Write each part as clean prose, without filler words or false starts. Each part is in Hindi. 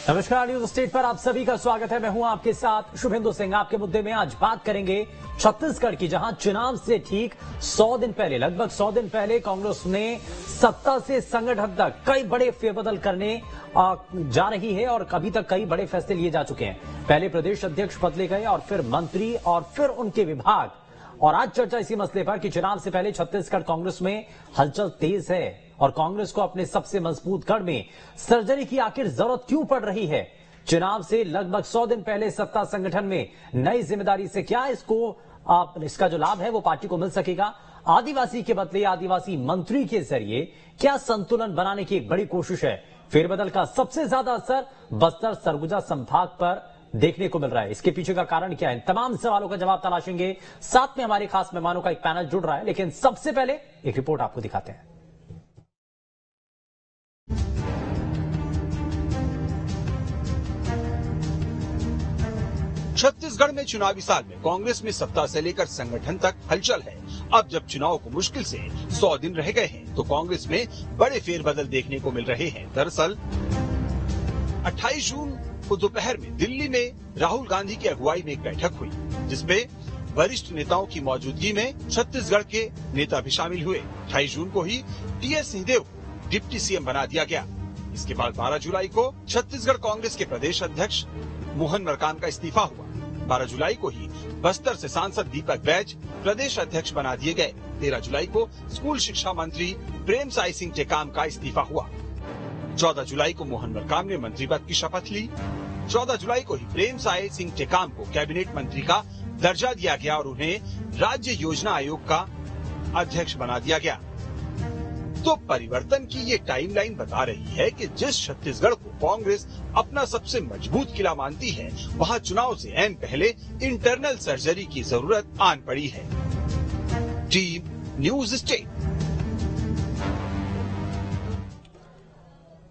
नमस्कार, न्यूज स्टेट पर आप सभी का स्वागत है। मैं हूं आपके साथ शुभेंदु सिंह। आपके मुद्दे में आज बात करेंगे छत्तीसगढ़ की, जहां चुनाव से ठीक 100 दिन पहले, लगभग 100 दिन पहले कांग्रेस ने सत्ता से संगठन तक कई बड़े फेरबदल करने जा रही है और अभी तक कई बड़े फैसले लिए जा चुके हैं। पहले प्रदेश अध्यक्ष बदले गए और फिर मंत्री और फिर उनके विभाग। और आज चर्चा इसी मसले पर कि चुनाव से पहले छत्तीसगढ़ कांग्रेस में हलचल तेज है और कांग्रेस को अपने सबसे मजबूत गढ़ में सर्जरी की आखिर जरूरत क्यों पड़ रही है। चुनाव से लगभग 100 दिन पहले सत्ता संगठन में नई जिम्मेदारी से क्या इसका जो लाभ है वो पार्टी को मिल सकेगा। आदिवासी के बदले आदिवासी मंत्री के जरिए क्या संतुलन बनाने की एक बड़ी कोशिश है। फेरबदल का सबसे ज्यादा असर बस्तर सरगुजा संभाग पर देखने को मिल रहा है। इसके पीछे का कारण क्या है, तमाम सवालों का जवाब तलाशेंगे। साथ में हमारे खास मेहमानों का एक पैनल जुड़ रहा है, लेकिन सबसे पहले एक रिपोर्ट आपको दिखाते हैं। छत्तीसगढ़ में चुनावी साल में कांग्रेस में सत्ता से लेकर संगठन तक हलचल है। अब जब चुनाव को मुश्किल से 100 दिन रह गए हैं तो कांग्रेस में बड़े फेरबदल देखने को मिल रहे हैं। दरअसल 28 जून को दोपहर में दिल्ली में राहुल गांधी की अगुवाई में एक बैठक हुई, जिसमें वरिष्ठ नेताओं की मौजूदगी में छत्तीसगढ़ के नेता भी शामिल हुए। 28 जून को ही टीएस सिंहदेव को डिप्टी सीएम बना दिया गया। इसके बाद 12 जुलाई को छत्तीसगढ़ कांग्रेस के प्रदेश अध्यक्ष मोहन मरकाम का इस्तीफा हुआ। 12 जुलाई को ही बस्तर से सांसद दीपक बैज प्रदेश अध्यक्ष बना दिए गए। 13 जुलाई को स्कूल शिक्षा मंत्री प्रेम साई सिंह टेकाम का इस्तीफा हुआ। 14 जुलाई को मोहन मरकाम ने मंत्री पद की शपथ ली। 14 जुलाई को ही प्रेम साई सिंह टेकाम को कैबिनेट मंत्री का दर्जा दिया गया और उन्हें राज्य योजना आयोग का अध्यक्ष बना दिया गया। तो परिवर्तन की ये टाइमलाइन बता रही है कि जिस छत्तीसगढ़ को कांग्रेस अपना सबसे मजबूत किला मानती है, वहां चुनाव से ऐन पहले इंटरनल सर्जरी की जरूरत आन पड़ी है। Team news state.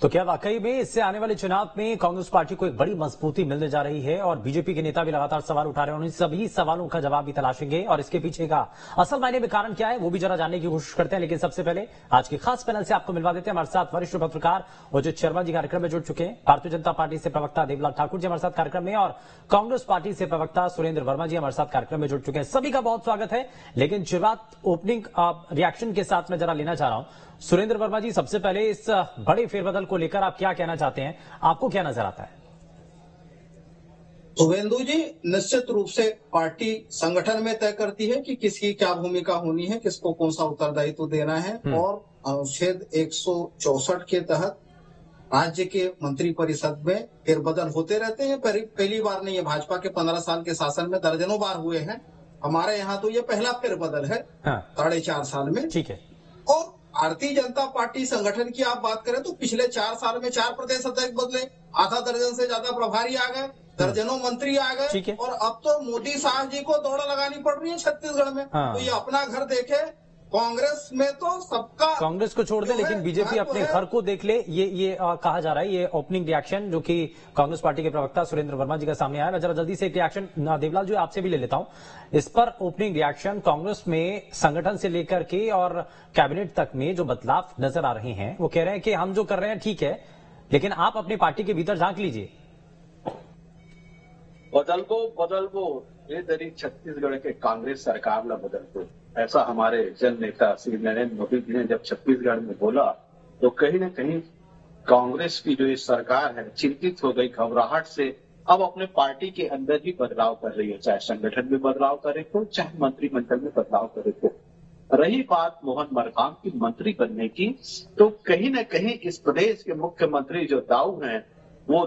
तो क्या वाकई में इससे आने वाले चुनाव में कांग्रेस पार्टी को एक बड़ी मजबूती मिलने जा रही है। और बीजेपी के नेता भी लगातार सवाल उठा रहे हैं, उन सभी सवालों का जवाब भी तलाशेंगे और इसके पीछे का असल मायने में कारण क्या है वो भी जरा जानने की कोशिश करते हैं। लेकिन सबसे पहले आज के खास पैनल से आपको मिलवा देते हैं। हमारे साथ वरिष्ठ पत्रकार उचित शर्मा जी कार्यक्रम में जुड़ चुके हैं। भारतीय जनता पार्टी से प्रवक्ता देवलाल ठाकुर जी हमारे साथ कार्यक्रम में और कांग्रेस पार्टी से प्रवक्ता सुरेंद्र वर्मा जी हमारे साथ कार्यक्रम में जुड़ चुके हैं। सभी का बहुत स्वागत है। लेकिन शुरुआत ओपनिंग रिएक्शन के साथ मैं जरा लेना चाह रहा हूं। सुरेंद्र वर्मा जी, सबसे पहले इस बड़े फेरबदल को लेकर आप क्या कहना चाहते हैं, आपको क्या नजर आता है? शुभेंदु जी, निश्चित रूप से पार्टी संगठन में तय करती है कि किसकी क्या भूमिका होनी है, किसको कौन सा उत्तरदायित्व देना है। और अनुच्छेद 164 के तहत राज्य के मंत्री परिषद में फेरबदल होते रहते हैं। पहली बार नहीं है, भाजपा के 15 साल के शासन में दर्जनों बार हुए हैं। हमारे यहाँ तो ये पहला फेरबदल है 4.5 साल में। ठीक है। और भारतीय जनता पार्टी संगठन की आप बात करें तो पिछले 4 साल में 4 प्रदेश अध्यक्ष बदले, आधा दर्जन से ज्यादा प्रभारी आ गए, दर्जनों मंत्री आ गए। और अब तो मोदी साहब जी को दौड़ लगानी पड़ रही है छत्तीसगढ़ में। तो ये अपना घर देखे। कांग्रेस में तो सबका, कांग्रेस को छोड़ दे लेकिन बीजेपी अपने घर को देख ले, ये कहा जा रहा है। ये ओपनिंग रिएक्शन जो कि कांग्रेस पार्टी के प्रवक्ता सुरेंद्र वर्मा जी का सामने आया। मैं जरा जल्दी से एक रिएक्शन देवलाल जी आपसे भी ले लेता हूं इस पर। ओपनिंग रिएक्शन कांग्रेस में संगठन से लेकर के और कैबिनेट तक में जो बदलाव नजर आ रहे हैं, वो कह रहे हैं कि हम जो कर रहे हैं ठीक है, लेकिन आप अपनी पार्टी के भीतर झांक लीजिए। बदल वो ये तरी छत्तीसगढ़ के कांग्रेस सरकार ला बदल दो, ऐसा हमारे जन नेता श्री नरेंद्र मोदी जी ने जब छत्तीसगढ़ में बोला तो कहीं न कहीं कांग्रेस की जो ये सरकार है चिंतित हो गई, घबराहट से अब अपने पार्टी के अंदर ही बदलाव कर रही है, चाहे संगठन में बदलाव करे तो चाहे मंत्रिमंडल में बदलाव करे तो। रही बात मोहन मरकाम की मंत्री बनने की, तो कहीं न कहीं इस प्रदेश के मुख्यमंत्री जो दाऊ हैं वो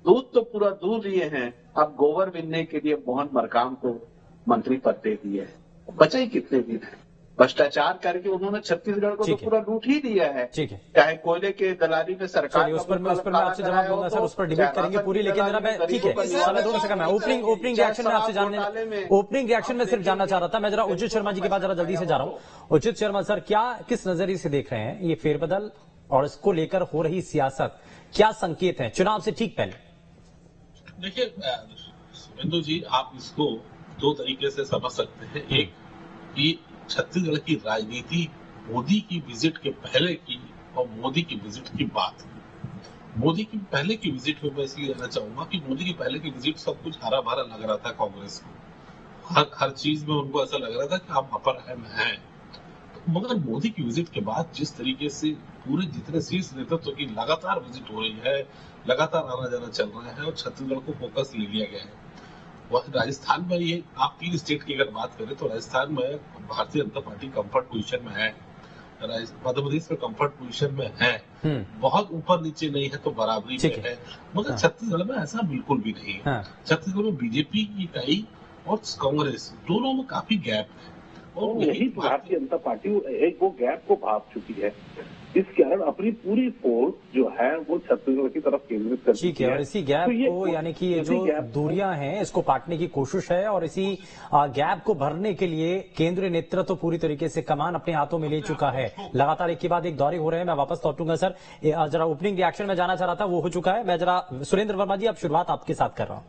दूध तो पूरा दूध लिए हैं, अब गोबर बिनने के लिए मोहन मरकाम को मंत्री पद दे दिए है। बचे ही कितने दिन है? भ्रष्टाचार करके उन्होंने छत्तीसगढ़ को तो पूरा लूट ही दिया है। ठीक है। चाहे कोयले के दलाली में सरकार, उस पर मैं आपसे जवाब दूंगा सर, उस पर डिबेट करेंगे पूरी। लेकिन जरा मैं, ठीक है, समय दोनों से कम है। ओपनिंग रिएक्शन में आपसे ओपनिंग रिएक्शन में सिर्फ जानना चाह रहा था। मैं जरा उचित शर्मा जी के पास जरा जल्दी से जा रहा हूँ। उचित शर्मा सर, किस नजरिए से देख रहे हैं ये फेरबदल और इसको लेकर हो रही सियासत, क्या संकेत है चुनाव से ठीक पहले? देखिए सुरेंद्र जी, आप इसको 2 तरीके से समझ सकते हैं। एक कि छत्तीसगढ़ की राजनीति मोदी की विजिट के पहले की और मोदी की विजिट की बात है। मोदी की पहले की विजिट में मैं इसलिए कहना चाहूंगा कि मोदी की पहले की विजिट सब कुछ हरा भरा लग रहा था कांग्रेस को, हर चीज में उनको ऐसा लग रहा था कि हम अपर हैं। मगर मोदी की विजिट के बाद जिस तरीके से पूरे जितने शीर्ष नेतृत्व की लगातार विजिट हो रही है, लगातार आना जाना चल रहा है और छत्तीसगढ़ को फोकस ले लिया गया है। वह राजस्थान में, ये आप 3 स्टेट की अगर बात करें तो राजस्थान में Bharatiya Janata party comfort position में है, मध्य प्रदेश में कंफर्ट पोजीशन में है, बहुत ऊपर नीचे नहीं है तो बराबरी में है। मगर छत्तीसगढ़ में ऐसा बिल्कुल भी नहीं है। छत्तीसगढ़ में बीजेपी की इकाई और कांग्रेस दोनों में काफी गैप है और यही भारतीय जनता पार्टी एक वो गैप को भाप चुकी है। इस कारण अपनी पूरी फोर्स जो है वो छत्तीसगढ़ की तरफ केंद्रित कर चुकी है। और इसी गैप को, यानी कि ये जो दूरियां हैं, इसको पाटने की कोशिश है और इसी गैप को भरने के लिए केंद्रीय नेतृत्व तो पूरी तरीके से कमान अपने हाथों में ले चुका है। लगातार एक के बाद एक दौरे हो रहे हैं। मैं वापस लौटूंगा सर, जरा ओपनिंग रिएक्शन में जाना चाह रहा था, वो हो चुका है। मैं जरा सुरेंद्र वर्मा जी, अब शुरुआत आपके साथ कर रहा हूं।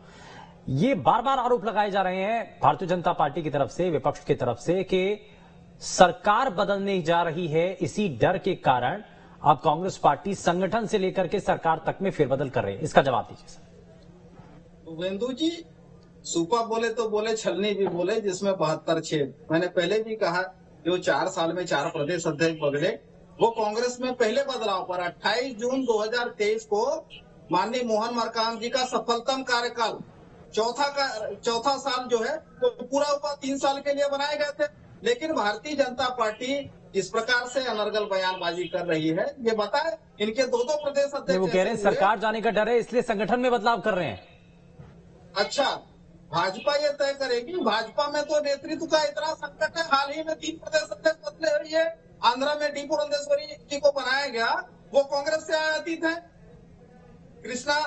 ये बार बार आरोप लगाए जा रहे हैं भारतीय जनता पार्टी की तरफ से, विपक्ष की तरफ से, कि सरकार बदलने जा रही है, इसी डर के कारण अब कांग्रेस पार्टी संगठन से लेकर के सरकार तक में फेरबदल कर रही है। इसका जवाब दीजिए सर। वेंदु जी, सुपा बोले तो बोले, छलनी भी बोले, जिसमें 72 छेद। मैंने पहले भी कहा, जो 4 साल में 4 प्रदेश अध्यक्ष बदले, वो कांग्रेस में पहले बदलाव पर 28 जून 2023 को माननीय मोहन मरकाम जी का सफलतम कार्यकाल, चौथा साल जो है वो पूरा हुआ, 3 साल के लिए बनाए गए थे। लेकिन भारतीय जनता पार्टी इस प्रकार से अनर्गल बयानबाजी कर रही है, ये बताए इनके 2 प्रदेश अध्यक्ष। वो कह रहे हैं सरकार जाने का डर है, इसलिए संगठन में बदलाव कर रहे हैं। अच्छा, भाजपा ये तय करेगी। भाजपा में तो नेतृत्व का इतना संकट है, हाल ही में 3 प्रदेश अध्यक्ष बदले हुई है। आंध्रा में डी पुरंदेश्वरी जी को बनाया गया, वो कांग्रेस से आयातित है। कृष्णा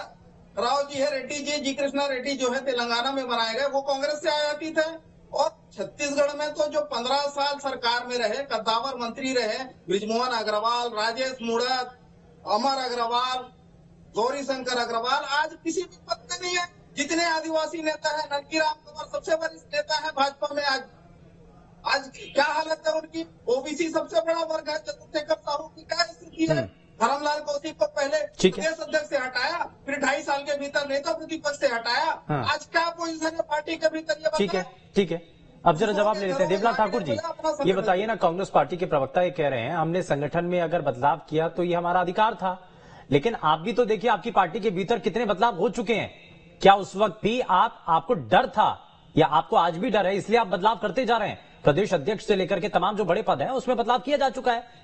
राव जी है, रेड्डी जी कृष्णा रेड्डी जो है तेलंगाना में बनाए गए, वो कांग्रेस से आयातित है। और छत्तीसगढ़ में तो जो 15 साल सरकार में रहे, कद्दावर मंत्री रहे, बृजमोहन अग्रवाल, राजेश मूणत, अमर अग्रवाल, गौरी शंकर अग्रवाल, आज किसी भी पद में नहीं है। जितने आदिवासी नेता है, ननकीराम तंवर सबसे वरिष्ठ नेता है भाजपा में। आज क्या हालत है उनकी? ओबीसी सबसे बड़ा वर्ग है, चंद्रशेखर साहू की क्या स्थिति है? धर्मलाल कौशिक को पहले प्रदेश अध्यक्ष से हटाया, फिर 2.5 साल के भीतर नेता प्रतिपक्ष से हटाया। आज क्या पोजीशन है पार्टी के भीतर? ये ठीक है। अब जरा जवाब ले लेते हैं। देवलाल ठाकुर जी, ये बताइए ना, कांग्रेस पार्टी के प्रवक्ता ये कह रहे हैं हमने संगठन में अगर बदलाव किया तो ये हमारा अधिकार था, लेकिन आप भी तो देखिए आपकी पार्टी के भीतर कितने बदलाव हो चुके हैं। क्या उस वक्त भी आपको डर था, या आपको आज भी डर है इसलिए आप बदलाव करते जा रहे हैं? प्रदेश अध्यक्ष से लेकर के तमाम जो बड़े पद हैं उसमें बदलाव किया जा चुका है।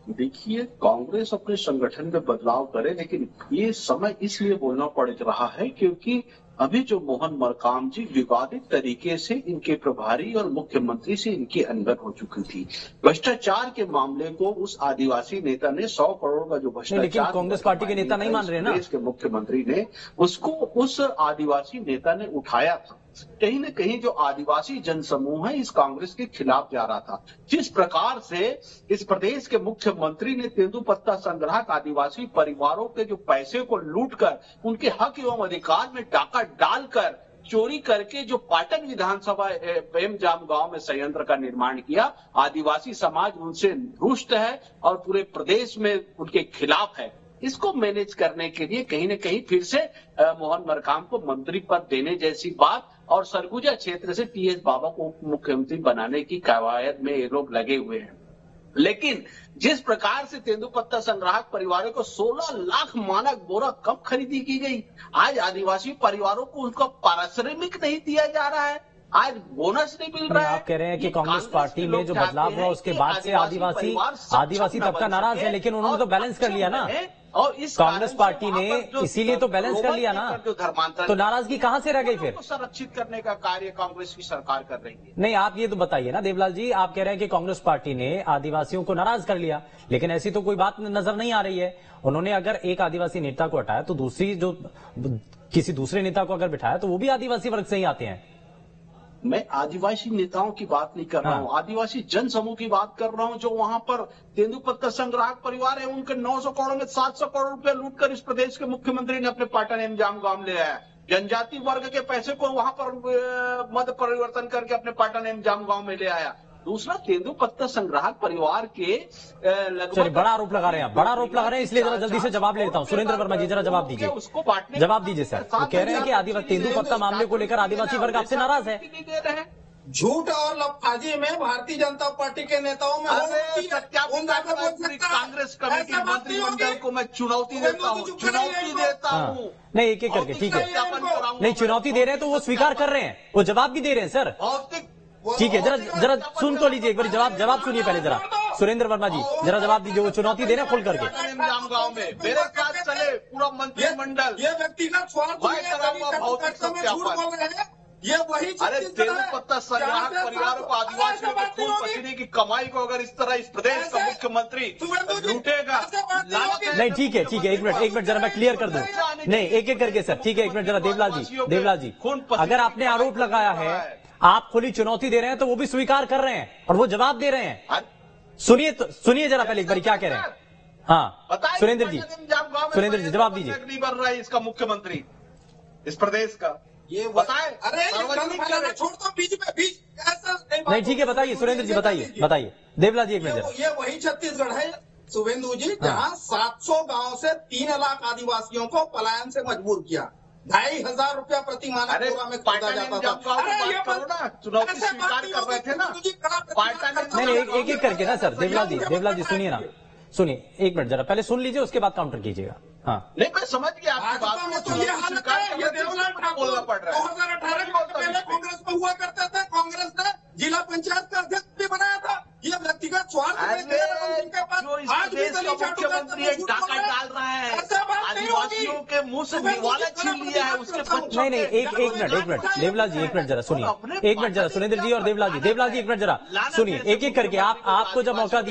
देखिए, कांग्रेस अपने संगठन में बदलाव करे, लेकिन ये समय इसलिए बोलना पड़ रहा है क्योंकि अभी जो मोहन मरकाम जी विवादित तरीके से इनके प्रभारी और मुख्यमंत्री से इनकी अनबन हो चुकी थी। भ्रष्टाचार के मामले को उस आदिवासी नेता ने 100 करोड़ का जो भ्रष्टाचार, लेकिन कांग्रेस पार्टी के नेता नहीं मान रहे ना, देश के मुख्यमंत्री ने उसको उस आदिवासी नेता ने उठाया था। कहीं न कहीं जो आदिवासी जनसमूह है इस कांग्रेस के खिलाफ जा रहा था। जिस प्रकार से इस प्रदेश के मुख्यमंत्री ने तेंदुपत्ता संग्राहक आदिवासी परिवारों के जो पैसे को लूटकर उनके हक एवं अधिकार में डाका डालकर चोरी करके जो पाटन विधानसभा एम जामगांव में संयंत्र का निर्माण किया, आदिवासी समाज उनसे रुष्ट है और पूरे प्रदेश में उनके खिलाफ है। इसको मैनेज करने के लिए कहीं न कहीं फिर से मोहन मरकाम को मंत्री पद देने जैसी बात और सरगुजा क्षेत्र से टीएस बाबा को उप मुख्यमंत्री बनाने की कवायद में ये लोग लगे हुए हैं। लेकिन जिस प्रकार से तेंदुपत्ता संग्राहक परिवारों को 16 लाख मानक बोरा कब खरीदी की गई, आज आदिवासी परिवारों को उनका पारिश्रमिक नहीं दिया जा रहा है, आज बोनस नहीं मिल रहा है। आप कह रहे हैं कि कांग्रेस पार्टी में जो बदलाव हुआ उसके बाद से आदिवासी तबका नाराज है, लेकिन उन्होंने तो बैलेंस कर लिया ना। और इस कांग्रेस पार्टी ने इसीलिए तो बैलेंस कर लिया ना, तो नाराजगी कहां से रह गई फिर? संरक्षित करने का कार्य कांग्रेस की सरकार कर रही है। नहीं, आप ये तो बताइए ना देवलाल जी, आप कह रहे हैं कि कांग्रेस पार्टी ने आदिवासियों को नाराज कर लिया, लेकिन ऐसी तो कोई बात नजर नहीं आ रही है। उन्होंने अगर एक आदिवासी नेता को हटाया तो किसी दूसरे नेता को अगर बिठाया तो वो भी आदिवासी वर्ग से ही आते हैं। मैं आदिवासी नेताओं की बात नहीं कर रहा हूँ, आदिवासी जन समूह की बात कर रहा हूँ। जो वहां पर तेंदुपत्ता संग्राहक परिवार है, उनके 900 करोड़ में 700 करोड़ रुपए लूटकर इस प्रदेश के मुख्यमंत्री ने अपने पाटन एम जामगांव ले आया। जनजाति वर्ग के पैसे को वहां पर मत परिवर्तन करके अपने पाटन एम जामगांव में ले आया। दूसरा तेंदुपत्ता संग्राहक परिवार के लगभग, चलिए बड़ा आरोप लगा रहे हैं आप, बड़ा आरोप लगा रहे हैं, इसलिए जरा जल्दी से जवाब ले लेता हूं। सुरेंद्र वर्मा जी जरा जवाब दीजिए, उसको बांटने, जवाब दीजिए सर। वो कह रहे हैं कि आदिवासी तेंदुपत्ता मामले को लेकर आदिवासी वर्ग आपसे नाराज है। झूठ और लफाजी में भारतीय जनता पार्टी के नेताओं में कांग्रेस कमेटी मंत्रिमंडल को मैं चुनौती देता हूँ, नहीं एक एक करके, ठीक है, नहीं चुनौती दे रहे हैं तो वो स्वीकार कर रहे हैं, वो जवाब भी दे रहे हैं सर। ठीक है, जरा सुन तो लीजिए एक बार, जवाब सुनिए पहले जरा। सुरेंद्र वर्मा जी जरा जवाब दीजिए, वो चुनौती दे रहे हैं खुल करके। गाँव में मेरे साथ चले पूरा मंत्रिमंडल, ये व्यक्तिगत स्वार्थ, ये वही तेंदुपत्ता संग्राहक परिवारों को, आदिवासियों के खून पसीने की कमाई को अगर इस तरह इस प्रदेश का मुख्यमंत्री लूटेगा, नहीं ठीक है, एक मिनट जरा मैं क्लियर कर दूं। नहीं एक एक करके सर, ठीक है, एक मिनट जरा देवलाल जी, अगर आपने आरोप लगाया है, आप खुली चुनौती दे रहे हैं तो वो भी स्वीकार कर रहे हैं और वो जवाब दे रहे हैं। सुनिए जरा पहले एक बार क्या कह रहे हैं। हाँ सुरेंद्र जी जवाब दीजिए। नहीं बन रहा है इसका मुख्यमंत्री इस प्रदेश का, ये बताए। अरे छोड़ दो बीच में, नहीं ठीक है, बताइए सुरेंद्र जी, बताइए देवला जी एक मिनट। ये वही छत्तीसगढ़ है शुभेंदु जी, जहाँ 700 गांव से 3 लाख आदिवासियों को पलायन से मजबूर किया, 2,500 रुपया प्रति मानक में खरीदा जाता था। चुनौती स्वीकार कर रहे थे ना, नहीं एक एक करके ना सर। देवला जी सुनिए एक मिनट जरा, पहले सुन लीजिए उसके बाद काउंटर कीजिएगा। हाँ नहीं मैं समझ गया आपकी बात में, तो ये बोलना पड़ रहा है। 2018 के पहले कांग्रेस में हुआ करता था, कांग्रेस ने जिला पंचायत का अध्यक्ष भी बनाया था। ये व्यक्तिगत स्वार्थ मुख्यमंत्री डाका डाल रहा है, आदिवासियों के मुंह से निवाला छीन लिया है उसके। नहीं एक मिनट देवला जी एक मिनट जरा सुनिए, एक मिनट जरा सुरेंद्र जी और देवला जी एक मिनट जरा सुनिए, एक एक करके। आपको जब मौका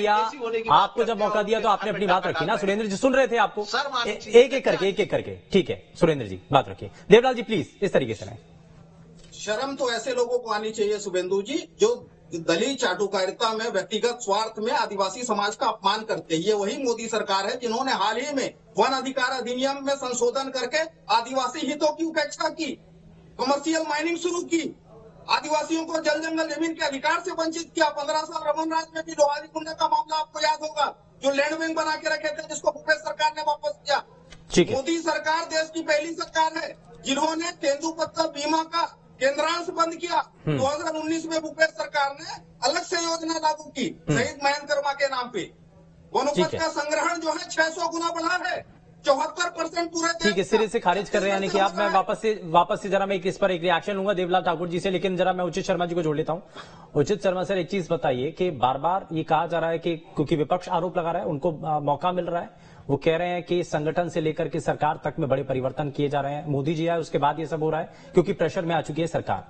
दिया तो आपने अपनी बात रखी ना। सुरेंद्र जी सुन रहे थे आपको, एक एक करके, ठीक है सुरेंद्र जी बात रखिए। देवलाल जी प्लीज इस तरीके से नहीं। शर्म तो ऐसे लोगों को आनी चाहिए शुभेंदु जी, जो दलील चाटुकारिता में, व्यक्तिगत स्वार्थ में आदिवासी समाज का अपमान करते हैं। ये वही मोदी सरकार है जिन्होंने हाल ही में वन अधिकार अधिनियम में संशोधन करके आदिवासी हितों की उपेक्षा की, कमर्शियल माइनिंग शुरू की, आदिवासियों को जल जंगल जमीन के अधिकार से वंचित किया। 15 साल रमन राज में भी लोहारी कुंड का मामला आपको याद होगा, जो लैंड बैंक बना के रखे थे, जिसको भूपेश सरकार ने वापस किया। मोदी सरकार देश की पहली सरकार है जिन्होंने तेंदुपत्ता बीमा का केंद्रांश बंद किया। 2019 में भूपेश सरकार ने अलग से योजना लागू की शहीद महेंद्र कर्मा के नाम पे। वनोपज का संग्रहण जो है 600 गुना बढ़ा है, 74% पूरे। ठीक है, सिरे से खारिज कर रहे हैं, यानी कि आप, मैं वापस से जरा मैं इस पर एक रिएक्शन लूंगा देवलाल ठाकुर जी से, लेकिन जरा मैं उचित शर्मा जी को जोड़ लेता हूं। उचित शर्मा सर एक चीज बताइए कि बार बार ये कहा जा रहा है कि क्योंकि विपक्ष आरोप लगा रहा है, उनको मौका मिल रहा है, वो कह रहे हैं कि संगठन से लेकर के सरकार तक में बड़े परिवर्तन किए जा रहे हैं। मोदी जी आए उसके बाद ये सब हो रहा है क्योंकि प्रेशर में आ चुकी है सरकार,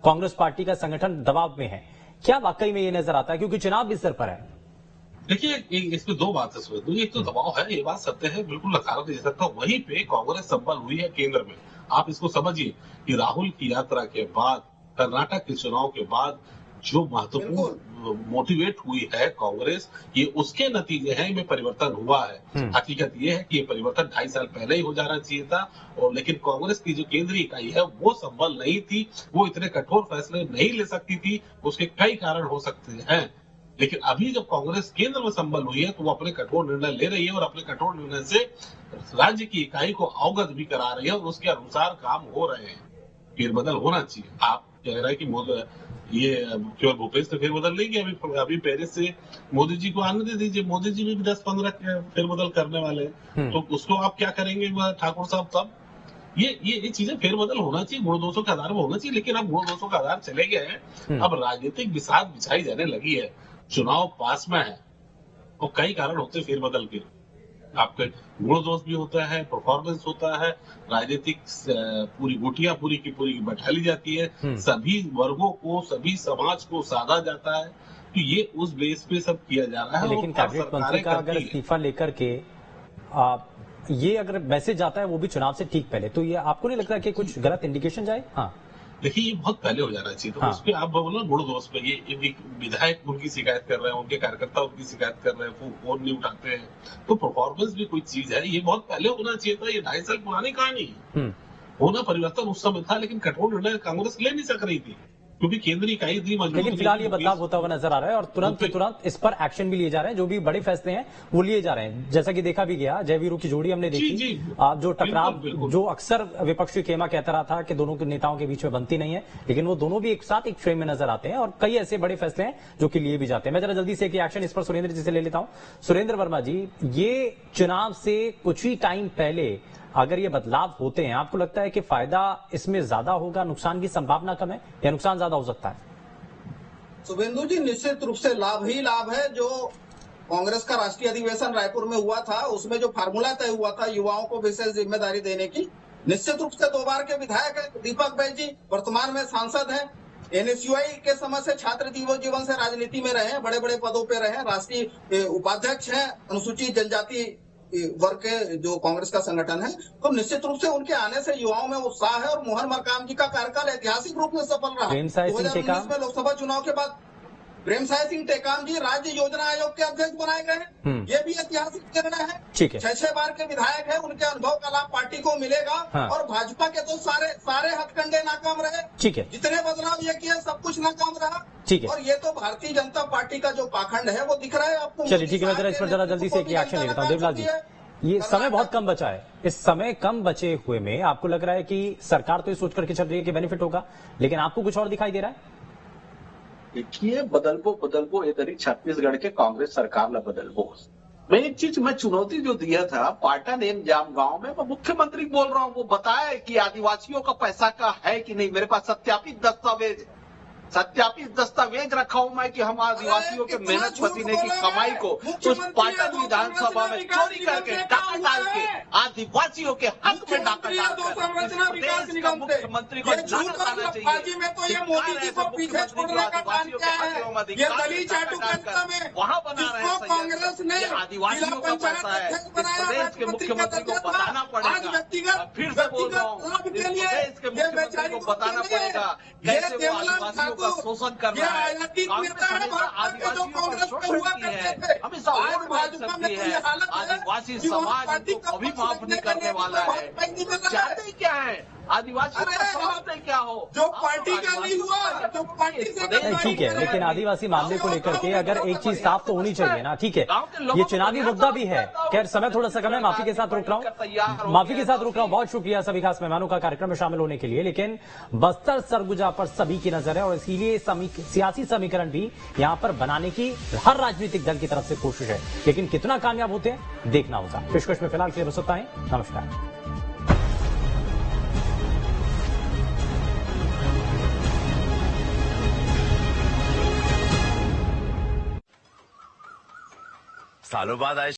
कांग्रेस पार्टी का संगठन दबाव में है। क्या वाकई में ये नजर आता है क्योंकि चुनाव भी सर पर है? देखिए इसमें दो बातें समझ, एक तो दबाव है, ये बात सत्य है, बिल्कुल नकारा नहीं जा सकता। वहीं पे कांग्रेस संपन्न हुई है केंद्र में। आप इसको समझिए कि राहुल की यात्रा के बाद, कर्नाटक के चुनाव के बाद जो महत्वपूर्ण मोटिवेट हुई है कांग्रेस, ये उसके नतीजे हैं, में परिवर्तन हुआ है। हकीकत ये है कि ये परिवर्तन 2.5 साल पहले ही हो जाना चाहिए था, और लेकिन कांग्रेस की जो केंद्रीय इकाई है वो संबल नहीं थी, वो इतने कठोर फैसले नहीं ले सकती थी। उसके कई कारण हो सकते हैं, लेकिन अभी जब कांग्रेस केंद्र में संबल हुई है तो वो अपने कठोर निर्णय ले रही है, और अपने कठोर निर्णय से राज्य की इकाई को अवगत भी करा रही है, और उसके अनुसार काम हो रहे हैं। फेरबदल होना चाहिए। आप कह रहे हैं कि ये केवल भूपेश ने फेरबदल नहीं किया, अभी पेरिस से मोदी जी को आने दे दीजिए, मोदी जी भी 10-15 फेरबदल करने वाले हैं, तो उसको आप क्या करेंगे ठाकुर साहब? तब ये चीजें फेरबदल होना चाहिए, गुण दोषों के आधार में होना चाहिए, लेकिन अब गुण दोषों का आधार चले गए हैं। अब राजनीतिक बिसात बिछाई जाने लगी है, चुनाव पास में है, तो कई कारण होते हैं फेरबदल के। आपके गुण दोष भी होता है, परफॉर्मेंस होता है, राजनीतिक पूरी गुटियां पूरी की पूरी बैठा ली जाती है, सभी वर्गों को, सभी समाज को साधा जाता है, तो ये उस बेस पे सब किया जा रहा है। लेकिन कैबिनेट मंत्री का अगर इस्तीफा लेकर के ये अगर मैसेज आता है वो भी चुनाव से ठीक पहले, तो ये आपको नहीं लगता कि कुछ गलत इंडिकेशन जाए? हाँ देखिए ये बहुत पहले हो जाना चाहिए, तो हाँ। उस पर आप बोलो गुण दोष पे, ये विधायक उनकी शिकायत कर रहे हैं, उनके कार्यकर्ता उनकी शिकायत कर रहे हैं, फोन नहीं उठाते हैं, तो परफॉर्मेंस भी कोई चीज है, ये बहुत पहले होना चाहिए था। ये 2.5 साल पुरानी कहानी है। होना परिवर्तन उस समय था, लेकिन कठोर निर्णय कांग्रेस ले नहीं सक रही थी। क्योंकि केंद्रीय इकाई इतनी मजबूत लेकिन नहीं फिलहाल है ये कि बदलाव होता हुआ नजर आ रहा है और तुरंत के तुरंत इस पर एक्शन भी लिए जा रहे हैं। जो भी बड़े फैसले हैं वो लिए जा रहे हैं, जैसा कि देखा भी गया जयवीरू की जोड़ी हमने देखी। जी। जो टकराव बिल्कुल। जो अक्सर विपक्षी खेमा कहता रहा था कि दोनों के नेताओं के बीच में बनती नहीं है, लेकिन वो दोनों भी एक साथ एक फ्रेम में नजर आते हैं और कई ऐसे बड़े फैसले हैं जो कि लिए भी जाते हैं। मैं जरा जल्दी से एक एक्शन इस पर सुरेंद्र जी से ले लेता हूं। सुरेंद्र वर्मा जी, ये चुनाव से कुछ ही टाइम पहले अगर ये बदलाव होते हैं, आपको लगता है कि फायदा इसमें ज्यादा होगा, नुकसान की संभावना कम है या नुकसान ज्यादा हो सकता है? शुभेंदु जी, निश्चित रूप से लाभ ही लाभ है। जो कांग्रेस का राष्ट्रीय अधिवेशन रायपुर में हुआ था, उसमें जो फार्मूला तय हुआ था युवाओं को विशेष जिम्मेदारी देने की, निश्चित रूप से 2 बार के विधायक है दीपक बैज जी, वर्तमान में सांसद हैं। एनएसयूआई के समय से छात्र जीवन से राजनीति में रहे, बड़े बड़े पदों पे रहे, राष्ट्रीय उपाध्यक्ष हैं अनुसूचित जनजाति वर्ग के जो कांग्रेस का संगठन है। तो निश्चित रूप से उनके आने से युवाओं में उत्साह है और मोहन मरकाम जी का कार्यकाल ऐतिहासिक रूप में सफल रहा। 2019 में लोकसभा चुनाव के बाद प्रेमसाय सिंह टेकाम जी राज्य योजना आयोग के अध्यक्ष बनाए गए हैं। ये भी ऐतिहासिक निर्णय है। ठीक है। 6 बार के विधायक है, उनके अनुभव का लाभ पार्टी को मिलेगा। हाँ। और भाजपा के तो सारे हथकंडे नाकाम रहे। ठीक है। जितने बदलाव ये किए सब कुछ नाकाम रहा। ठीक है। और ये तो भारतीय जनता पार्टी का जो पाखंड है वो दिख रहा है आपको। चलिए ठीक है, मैं जरा इस पर जरा जल्दी से एक एक्शन ले लेता हूं। देवलाल जी, ये समय बहुत कम बचा है, इस समय कम बचे हुए में आपको लग रहा है कि सरकार तो ये सोच करके चल रही है कि बेनिफिट होगा, लेकिन आपको कुछ और दिखाई दे रहा है? देखिए, बदलबो ये तरी छत्तीसगढ़ के कांग्रेस सरकार ला बदलबो। मैं एक चीज मैं चुनौती जो दिया था पाटन एम जाम गांव में, मैं मुख्यमंत्री बोल रहा हूँ, वो बताया कि आदिवासियों का पैसा का है कि नहीं। मेरे पास सत्यापित दस्तावेज रखा हूं मैं कि हम आदिवासियों के मेहनत पसीने की कमाई को उस पाटन विधानसभा में चोरी करके डाका डाल के आदिवासियों के हक में डाका डालकर इस प्रदेश का मुख्यमंत्री को लानत आना चाहिए। वहां बना रहे हैं आदिवासियों का पैसा है, इस प्रदेश के मुख्यमंत्री को बताना पड़ेगा। फिर से बोल रहा हूँ, इस प्रदेश के मुख्यमंत्री को बताना पड़ेगा कैसे वो आदिवासियों का शोषण कर रहा है। कांग्रेस हमेशा आदिवासियों का शोषण की है, हमेशा वोट मांग सकती है, आदिवासी समाज को कभी माफ नहीं करने वाला है। चाहते क्या है आदिवासी क्या हो, जो पार्टी का नहीं हुआ, जो पार्टी से ठीक है, लेकिन आदिवासी मामले को लेकर के अगर एक चीज साफ तो होनी चाहिए ना। ठीक है, ये चुनावी मुद्दा भी है। खैर समय थोड़ा सा कम है, माफी के साथ रोक रहा हूँ। बहुत शुक्रिया सभी खास मेहमानों का कार्यक्रम में शामिल होने के लिए। लेकिन बस्तर सरगुजा पर सभी की नजर है और इसीलिए सियासी समीकरण भी यहाँ पर बनाने की हर राजनीतिक दल की तरफ से कोशिश है, लेकिन कितना कामयाब होते हैं देखना होगा। पेशकश में फिलहाल के लिए बस इतना ही। नमस्कार। सालों बाद आए